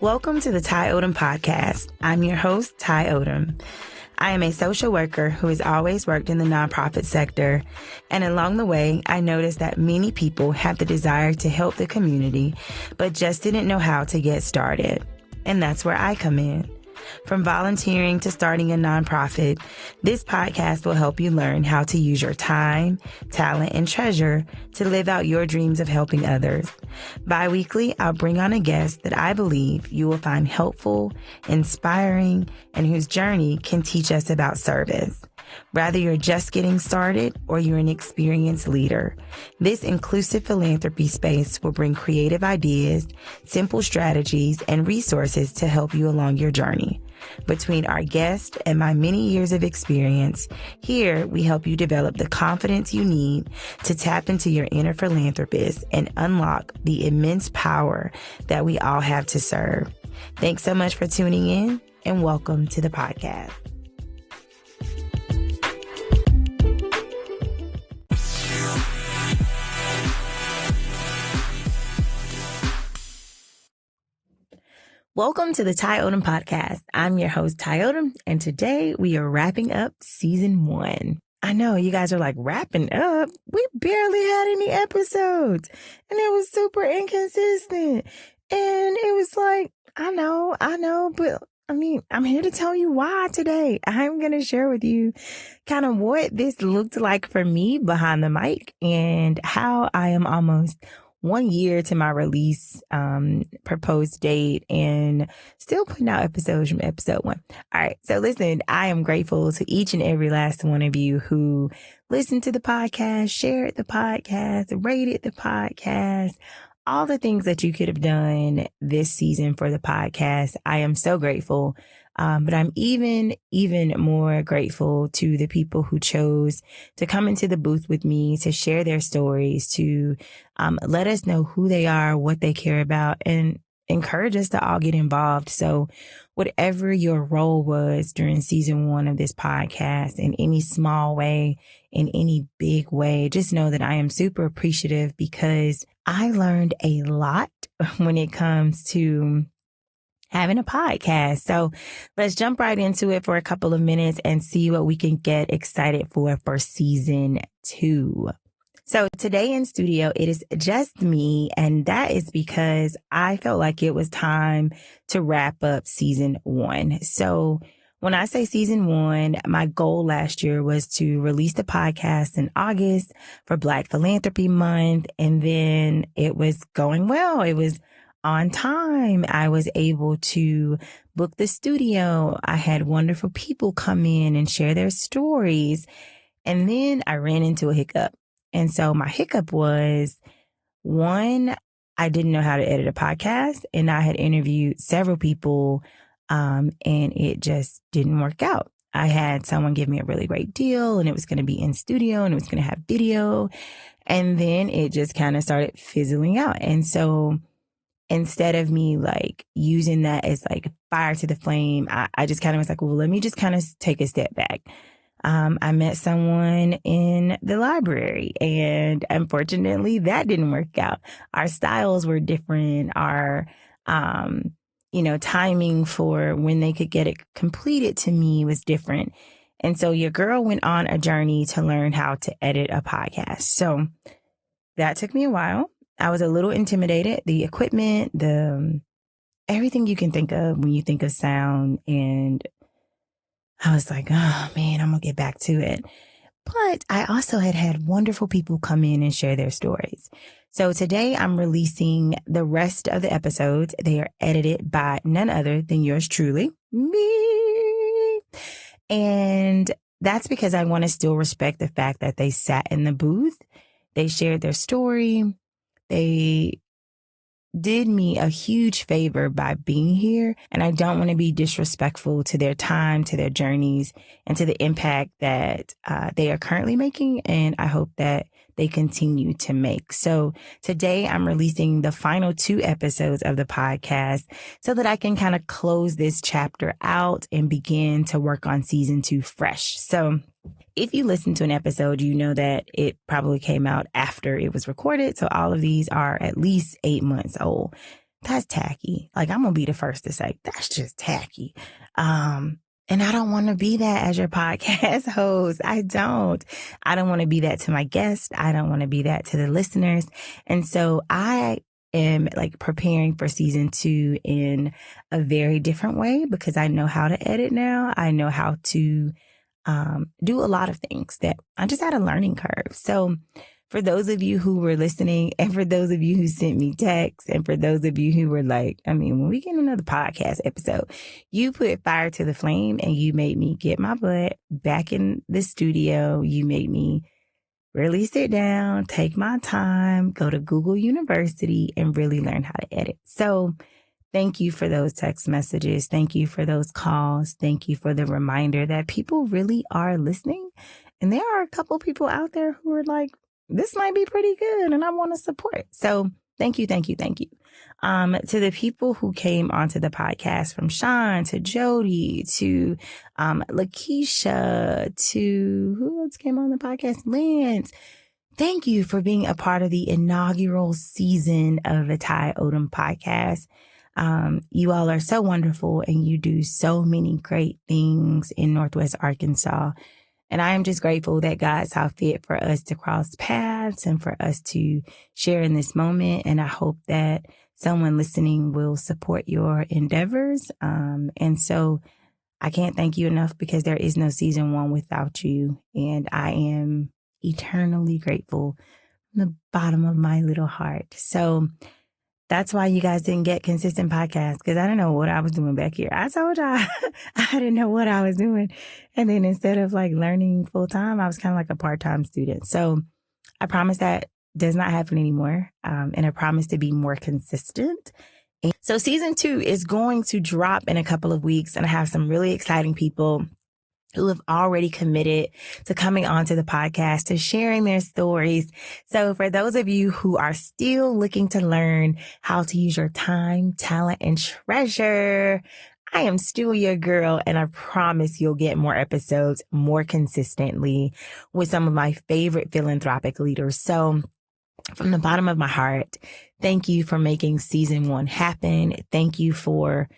Welcome to the Ty Odom Podcast. I'm your host, Ty Odom. I am a social worker who has always worked in the nonprofit sector, and along the way, I noticed that many people have the desire to help the community, but just didn't know how to get started. And that's where I come in. From volunteering to starting a nonprofit, this podcast will help you learn how to use your time, talent, and treasure to live out your dreams of helping others. Bi-weekly, I'll bring on a guest that I believe you will find helpful, inspiring, and whose journey can teach us about service. Whether you're just getting started or you're an experienced leader, this inclusive philanthropy space will bring creative ideas, simple strategies, and resources to help you along your journey. Between our guest and my many years of experience, here we help you develop the confidence you need to tap into your inner philanthropist and unlock the immense power that we all have to serve. Thanks so much for tuning in, and welcome to the podcast. Welcome to the Ty Odom Podcast. I'm your host, Ty Odom, and today we are wrapping up season 1. I know you guys are like, wrapping up? We barely had any episodes, and it was super inconsistent. And it was like, I know, but I mean, I'm here to tell you why today. I'm going to share with you kind of what this looked like for me behind the mic and how I am almost 1 year to my release, proposed date, and still putting out episodes from episode 1. All right. So listen, I am grateful to each and every last one of you who listened to the podcast, shared the podcast, rated the podcast, all the things that you could have done this season for the podcast. I am so grateful. But I'm even more grateful to the people who chose to come into the booth with me, to share their stories, to let us know who they are, what they care about, and encourage us to all get involved. So whatever your role was during season 1 of this podcast, in any small way, in any big way, just know that I am super appreciative because I learned a lot when it comes to having a podcast. So let's jump right into it for a couple of minutes and see what we can get excited for season 2. So today in studio, it is just me, and that is because I felt like it was time to wrap up season 1. So when I say season 1, my goal last year was to release the podcast in August for Black Philanthropy Month, and then it was going well. It was on time. I was able to book the studio. I had wonderful people come in and share their stories. And then I ran into a hiccup. And so my hiccup was, one, I didn't know how to edit a podcast, and I had interviewed several people, and it just didn't work out. I had someone give me a really great deal, and it was going to be in studio, and it was going to have video. And then it just kind of started fizzling out. And so instead of me like using that as like fire to the flame, I just kind of was like, well, let me just kind of take a step back. I met someone in the library, and unfortunately that didn't work out. Our styles were different. Our, timing for when they could get it completed to me was different. And so your girl went on a journey to learn how to edit a podcast. So that took me a while. I was a little intimidated. The equipment, everything you can think of when you think of sound. And I was like, oh man, I'm going to get back to it. But I also had wonderful people come in and share their stories. So today I'm releasing the rest of the episodes. They are edited by none other than yours truly, me. And that's because I want to still respect the fact that they sat in the booth. They shared their story. They did me a huge favor by being here, and I don't want to be disrespectful to their time, to their journeys, and to the impact that they are currently making, and I hope that they continue to make. So today I'm releasing the final 2 episodes of the podcast so that I can kind of close this chapter out and begin to work on season 2 fresh. So if you listen to an episode, you know that it probably came out after it was recorded. So all of these are at least 8 months old. That's tacky. Like, I'm going to be the first to say, that's just tacky. And I don't want to be that as your podcast host. I don't want to be that to my guests. I don't want to be that to the listeners. And so I am like preparing for season 2 in a very different way because I know how to edit now. I know how to do a lot of things that I just had a learning curve. So for those of you who were listening, and for those of you who sent me texts, and for those of you who were like, I mean, when we get another podcast episode, you put fire to the flame and you made me get my butt back in the studio. You made me really sit down, take my time, go to Google University and really learn how to edit. So thank you for those text messages. Thank you for those calls. Thank you for the reminder that people really are listening. And there are a couple people out there who are like, this might be pretty good and I want to support. So thank you, thank you, thank you. To the people who came onto the podcast, from Sean to Jody to Lakeisha to who else came on the podcast? Lance. Thank you for being a part of the inaugural season of the Ty Odom podcast. You all are so wonderful and you do so many great things in Northwest Arkansas. And I am just grateful that God saw fit for us to cross paths and for us to share in this moment. And I hope that someone listening will support your endeavors. And so I can't thank you enough because there is no season 1 without you. And I am eternally grateful from the bottom of my little heart. So that's why you guys didn't get consistent podcasts, because I didn't know what I was doing back here. I told y'all I didn't know what I was doing. And then instead of like learning full time, I was kind of like a part-time student. So I promise that does not happen anymore. And I promise to be more consistent. So season 2 is going to drop in a couple of weeks. And I have some really exciting people who have already committed to coming onto the podcast, to sharing their stories. So for those of you who are still looking to learn how to use your time, talent, and treasure, I am still your girl, and I promise you'll get more episodes more consistently with some of my favorite philanthropic leaders. So from the bottom of my heart, thank you for making season 1 happen. Thank you for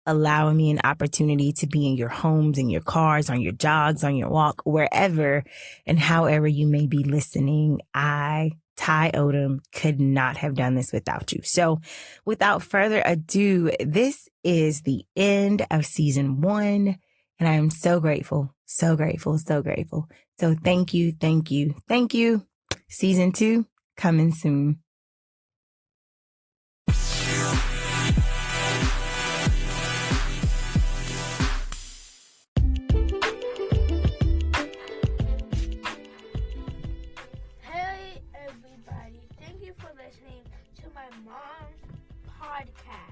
allowing me an opportunity to be in your homes, in your cars, on your jogs, on your walk, wherever and however you may be listening. I, Ty Odom, could not have done this without you. So without further ado, this is the end of season 1. And I am so grateful, so grateful, so grateful. So thank you, thank you, thank you. Season 2 coming soon. Hey everybody, thank you for listening to my mom's podcast.